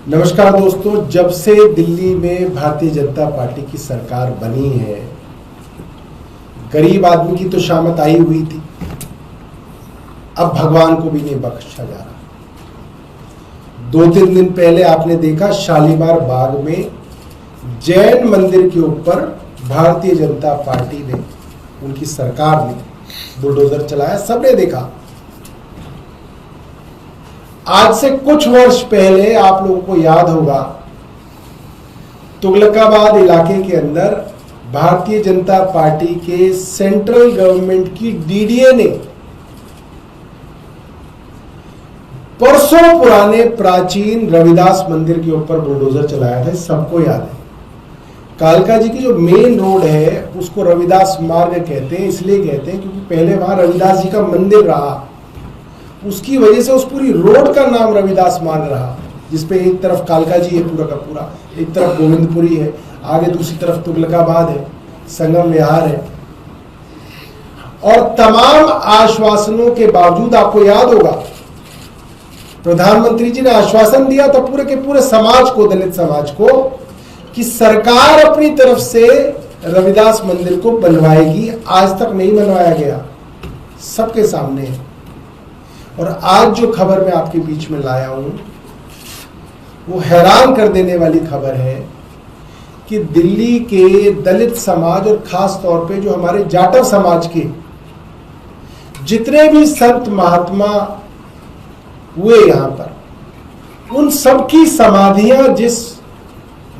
नमस्कार दोस्तों, जब से दिल्ली में भारतीय जनता पार्टी की सरकार बनी है, गरीब आदमी की तो शामत आई हुई थी। अब भगवान को भी नहीं बख्शा जा रहा। 2-3 दिन पहले आपने देखा शालीमार बाग में जैन मंदिर के ऊपर भारतीय जनता पार्टी ने, उनकी सरकार ने बुलडोजर चलाया, सबने देखा। आज से कुछ वर्ष पहले आप लोगों को याद होगा, तुगलकाबाद इलाके के अंदर भारतीय जनता पार्टी के सेंट्रल गवर्नमेंट की डीडीए ने परसों पुराने प्राचीन रविदास मंदिर के ऊपर बुलडोजर चलाया था। सबको याद है। कालका जी की जो मेन रोड है उसको रविदास मार्ग कहते हैं। इसलिए कहते हैं क्योंकि पहले वहां रविदास जी का मंदिर रहा, उसकी वजह से उस पूरी रोड का नाम रविदास मार्ग रहा, जिसपे एक तरफ कालका जी है पूरा का पूरा, एक तरफ गोविंदपुरी है, आगे दूसरी तरफ तुगलकाबाद है, संगम विहार है। और तमाम आश्वासनों के बावजूद आपको याद होगा, प्रधानमंत्री जी ने आश्वासन दिया था पूरे के पूरे समाज को, दलित समाज को, कि सरकार अपनी तरफ से रविदास मंदिर को बनवाएगी। आज तक नहीं बनवाया गया, सबके सामने है। और आज जो खबर मैं आपके बीच में लाया हूं वो हैरान कर देने वाली खबर है कि दिल्ली के दलित समाज और खास तौर पे जो हमारे जाटव समाज के जितने भी संत महात्मा हुए यहां पर, उन सबकी समाधियां जिस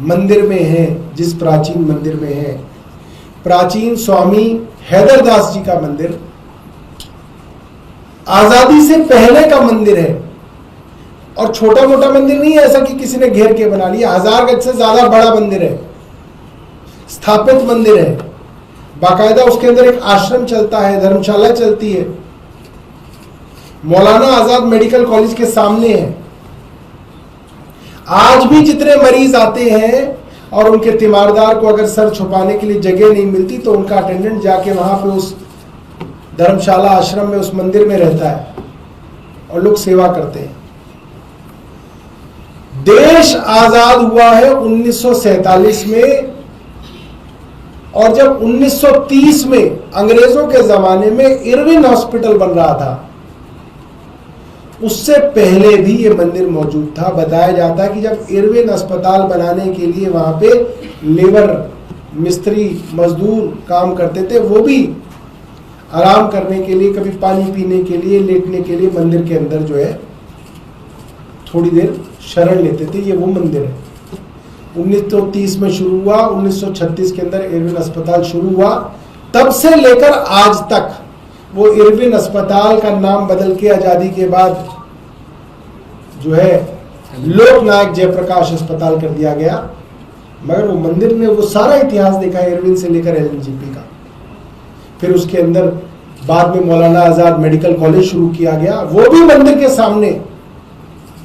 मंदिर में हैं, जिस प्राचीन मंदिर में है, प्राचीन स्वामी हैदरदास जी का मंदिर, आजादी से पहले का मंदिर है। और छोटा मोटा मंदिर नहीं है ऐसा कि किसी ने घेर के बना लिया। 1000 गज से ज्यादा बड़ा मंदिर है, स्थापित मंदिर है। बाकायदा उसके अंदर एक आश्रम चलता है, धर्मशाला चलती है, मौलाना आजाद मेडिकल कॉलेज के सामने है। आज भी जितने मरीज आते हैं और उनके तीमारदार को अगर सर छुपाने के लिए जगह नहीं मिलती तो उनका अटेंडेंट जाके वहां पे उस धर्मशाला आश्रम में, उस मंदिर में रहता है और लोग सेवा करते हैं। देश आजाद हुआ है 1947 में, और जब 1930 में अंग्रेजों के जमाने में इरविन हॉस्पिटल बन रहा था, उससे पहले भी ये मंदिर मौजूद था। बताया जाता है कि जब इरविन अस्पताल बनाने के लिए वहां पे लेबर, मिस्त्री, मजदूर काम करते थे, वो भी आराम करने के लिए, कभी पानी पीने के लिए, लेटने के लिए मंदिर के अंदर जो है थोड़ी देर शरण लेते थे। ये वो मंदिर है। 1930 में शुरू हुआ, 1936 के अंदर इरविन अस्पताल शुरू हुआ। तब से लेकर आज तक वो इरविन अस्पताल का नाम बदल के आजादी के बाद जो है लोकनायक जयप्रकाश अस्पताल कर दिया गया। मगर वो मंदिर ने वो सारा इतिहास देखा है, इरविन से लेकर एलएनजेपी का। फिर उसके अंदर बाद में मौलाना आजाद मेडिकल कॉलेज शुरू किया गया, वो भी मंदिर के सामने,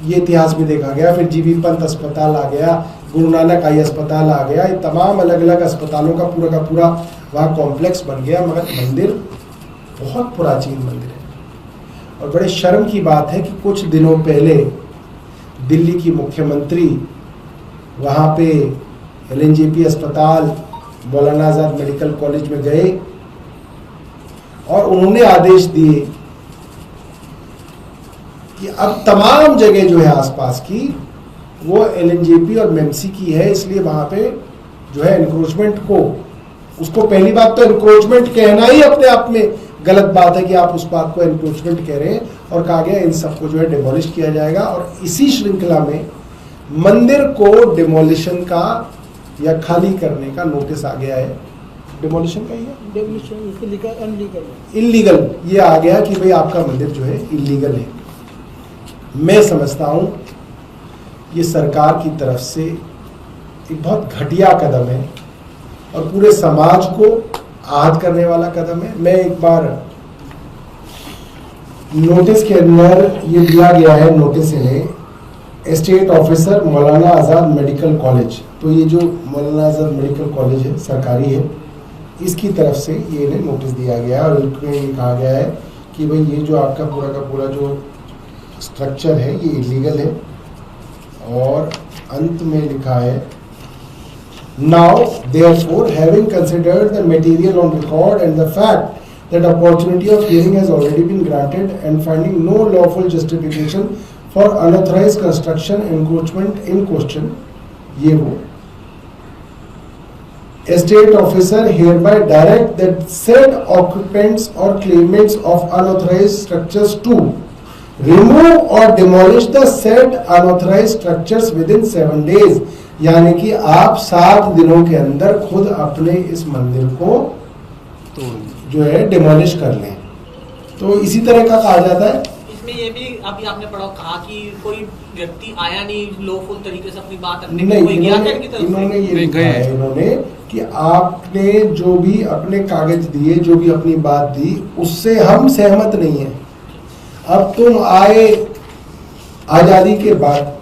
ये इतिहास भी देखा गया। फिर जीबी पंत अस्पताल आ गया, गुरु नानक आई अस्पताल आ गया, ये तमाम अलग अलग अस्पतालों का पूरा वहाँ कॉम्प्लेक्स बन गया। मगर मंदिर बहुत प्राचीन मंदिर है। और बड़े शर्म की बात है कि कुछ दिनों पहले दिल्ली की मुख्यमंत्री वहाँ पे एलएनजेपी अस्पताल, मौलाना आजाद मेडिकल कॉलेज में गए और उन्होंने आदेश दिए कि अब तमाम जगह जो है आसपास की वो एलएनजेपी और मेमसी की है, इसलिए वहां पे जो है एनक्रोचमेंट को, उसको पहली बात तो एनक्रोचमेंट कहना ही अपने आप में गलत बात है कि आप उस बात को एनक्रोचमेंट कह रहे हैं। और कहा गया इन सबको जो है डिमोलिश किया जाएगा। और इसी श्रृंखला में मंदिर को डिमोलिशन का या खाली करने का नोटिस आ गया है। डिमोलिशन का ही है, इल्लीगल ये आ गया कि भाई आपका मंदिर जो है इल्लीगल है। मैं समझता हूं ये सरकार की तरफ से एक बहुत घटिया कदम है और पूरे समाज को आहत करने वाला कदम है। मैं एक बार नोटिस के अंदर ये दिया गया है, नोटिस इन्हें state officer Maulana Azad medical college, तो ये जो मौलाना आजाद मेडिकल कॉलेज है सरकारी है, इसकी तरफ से ये इन्हें नोटिस दिया गया है। और इनमें कहा गया है कि भाई ये जो आपका पूरा का पूरा जो स्ट्रक्चर है ये इलीगल है और अंत में लिखा है, now therefore having considered the material on record and the fact that opportunity of hearing has already been granted and finding no lawful justification for unauthorized construction encroachment in question, ये वो estate officer hereby direct that said occupants or claimants of unauthorized structures to remove or demolish the said unauthorized structures within 7 days, यानी कि आप 7 दिनों के अंदर खुद अपने इस मंदिर को जो है डिमोलिश कर लें। तो इसी तरह का कहा जाता है। इसमें ये भी अभी आपने पढ़ा कहा कि कोई व्यक्ति आया नहीं लॉफुल तरीके से अपनी बात रखने नहीं, कोई गया था इनकी तरफ इन्होंने ये लिखा है इन्होंने कि आपने जो भी अपने कागज दिए, जो भी अपनी बात दी, उससे हम सहमत नहीं है। अब तुम आए आज़ादी के बाद,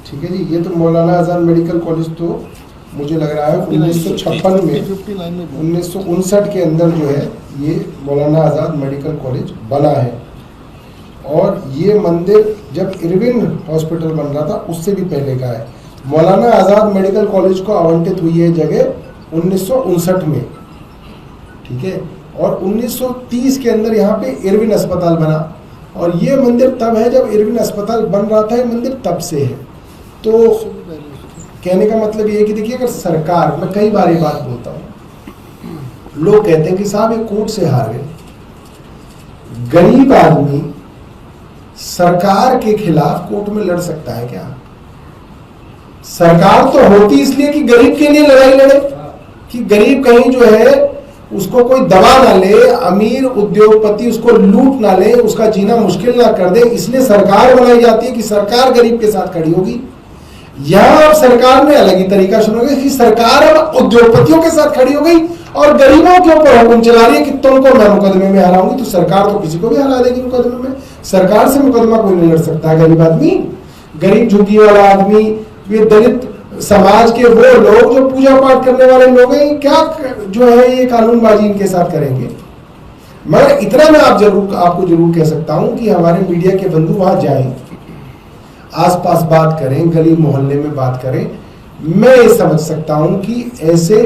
ठीक है जी, ये तो मौलाना आज़ाद मेडिकल कॉलेज तो मुझे लग रहा है 1956 में 1959 के अंदर जो है ये मौलाना आज़ाद मेडिकल कॉलेज बना है। और ये मंदिर जब इरविन हॉस्पिटल बन रहा था उससे भी पहले का है। मौलाना आज़ाद मेडिकल कॉलेज को आवंटित हुई है जगह 1959 में, ठीक है। और 1930 के अंदर यहाँ पे इरविन अस्पताल बना, और ये मंदिर तब है जब इरविन अस्पताल बन रहा था, ये मंदिर तब से है। तो कहने का मतलब ये है कि देखिए, अगर सरकार, मैं कई बार ये बात बोलता हूँ, लोग कहते हैं कि साहब ये कोर्ट से हार गए। गरीब आदमी सरकार के खिलाफ कोर्ट में लड़ सकता है क्या? सरकार तो होती इसलिए कि गरीब के लिए लड़ाई लड़े, कि गरीब कहीं जो है उसको कोई दबा ना ले, अमीर उद्योगपति उसको लूट ना ले, उसका जीना मुश्किल ना कर दे, इसलिए सरकार बनाई जाती है कि सरकार गरीब के साथ खड़ी होगी। यहां अब सरकार ने अलग ही तरीका शुरू किया कि सरकार अब उद्योगपतियों के साथ खड़ी हो गई और गरीबों के ऊपर हुक्म चला रही है कि तुमको मैं मुकदमे में हराऊंगी। तो सरकार तो किसी को भी हरा देगी मुकदमे में। सरकार से मुकदमा कोई नहीं लड़ सकता। गरीब आदमी, गरीब झुग्गी वाला आदमी, ये दलित समाज के वो लोग जो पूजा पाठ करने वाले लोग हैं, क्या जो है ये कानूनबाजी इनके साथ करेंगे। मगर इतना मैं आपको जरूर कह सकता हूं कि हमारे मीडिया के बंधु वहां जाएं, आसपास बात करें, गली मोहल्ले में बात करें। मैं ये समझ सकता हूं कि ऐसे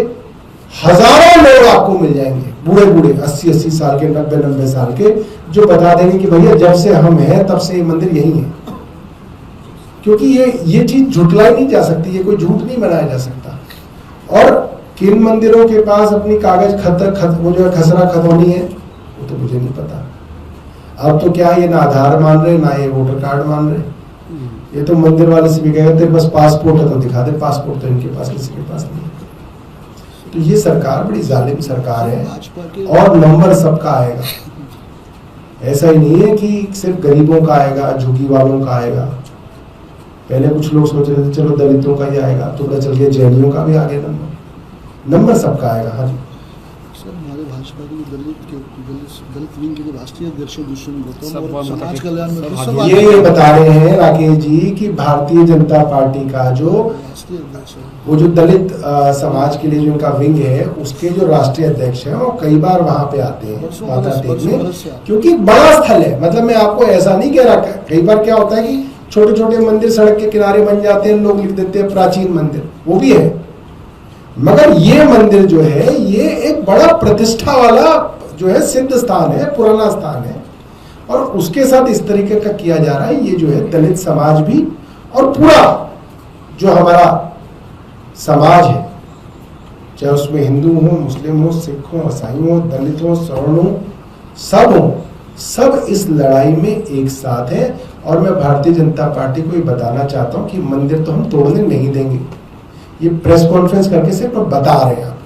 हजारों लोग आपको मिल जाएंगे, बूढ़े बूढ़े 80-80 साल के, 90-90 साल के, जो बता देंगे कि भैया जब से हम हैं तब से ये मंदिर यही है। क्योंकि ये चीज झुटलाई नहीं जा सकती, ये कोई झूठ नहीं बनाया जा सकता। और किन मंदिरों के पास अपनी कागज वो जो खसरा खतौनी है वो तो मुझे नहीं पता। अब तो क्या ये ना आधार मान रहे, ना ये वोटर कार्ड मान रहे। ये तो मंदिर वाले से भी कहेंगे तेरे पास पासपोर्ट है तो दिखा दे, पासपोर्ट तो इनके पास किसी के पास नहीं है। तो ये सरकार बड़ी जालिम सरकार है, और नंबर सबका आएगा। ऐसा ही नहीं है कि सिर्फ गरीबों का आएगा, झुग्गी वालों का आएगा। पहले कुछ लोग सोच रहे थे चलो दलितों का ही आएगा, तो पता चल गया जैनियों का भी आ गया नंबर सबका आएगा। हाँ जी सर, हमारे भाजपा के दलित विंग के जो राष्ट्रीय अध्यक्ष दुष्यंत गौतम और समाज कल्याण में ये बता रहे हैं राकेश जी कि भारतीय जनता पार्टी का जो राष्ट्रीय अध्यक्ष है, वो जो दलित समाज के लिए जो उनका विंग है, उसके जो राष्ट्रीय अध्यक्ष हैं वो कई बार वहां पे आते हैं माथा टेकने, क्योंकि बड़ा स्थल है। मतलब मैं आपको ऐसा नहीं कह रहा, कई बार क्या होता है कि छोटे छोटे मंदिर सड़क के किनारे बन जाते हैं, लोग लिख देते हैं प्राचीन मंदिर, वो भी है। मगर ये मंदिर जो है ये एक बड़ा प्रतिष्ठा वाला जो है सिद्ध स्थान है, पुराना स्थान है, और उसके साथ इस तरीके का किया जा रहा है। ये जो है दलित समाज भी और पूरा जो हमारा समाज है, चाहे उसमें हिंदू हो, मुस्लिम हो, सिख हो, ईसाई हो, दलित हो, सवर्ण हो, सब इस लड़ाई में एक साथ है। और मैं भारतीय जनता पार्टी को ये बताना चाहता हूँ कि मंदिर तो हम तोड़ने नहीं देंगे। ये प्रेस कॉन्फ्रेंस करके सिर्फ बता रहे हैं आपको।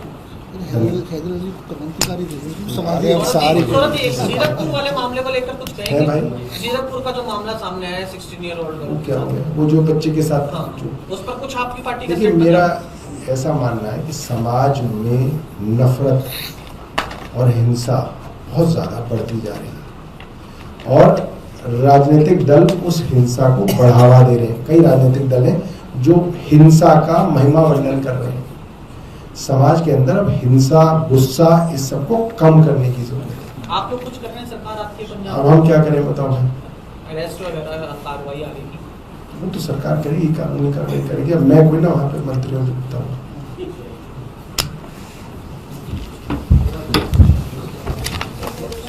जीरकपुर वाले मामले को लेकर कुछ कहेंगे भाई? जीरकपुर का जो मामला सामने आया 16 ईयर ओल्ड, वो क्या हो गया? वो जो बच्चे के साथ, हाँ, उस पर कुछ आपकी पार्टी का? देखिए, मेरा ऐसा मानना है कि समाज में नफरत और हिंसा बहुत ज्यादा बढ़ती जा रही है, और राजनीतिक दल उस हिंसा को बढ़ावा दे रहे हैं। कई राजनीतिक दल हैं जो हिंसा का महिमा वर्णन कर रहे हैं। समाज के अंदर अब हिंसा, गुस्सा, इस सबको कम करने की जरूरत है। आप लोग कुछ कर रहे हैं, सरकार आपके पंजाब? अब हम क्या करें बताओ भाई? अरेस्ट वगैरह कार्रवाई आ रही है? वो तो सरकार करेगी, कानूनी कार्रवाई करेगी। अब मैं कोई ना वहाँ पे मंत्रियों से बताऊँ।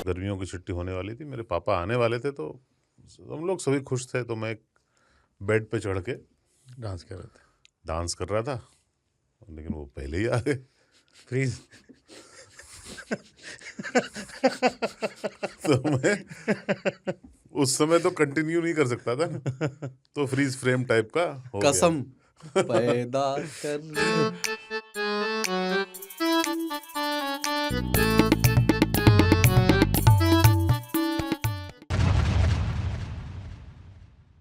गर्मियों की छुट्टी होने वाली थी, मेरे पापा आने वाले थे, तो हम लोग सभी खुश थे। तो मैं एक बेड पे चढ़ के डांस कर रहे थे, डांस कर रहा था, लेकिन वो पहले ही आ गए। फ्रीज। तो मैं उस समय तो कंटिन्यू नहीं कर सकता था ना, तो फ्रीज फ्रेम टाइप का हो गया। कसम पैदा कर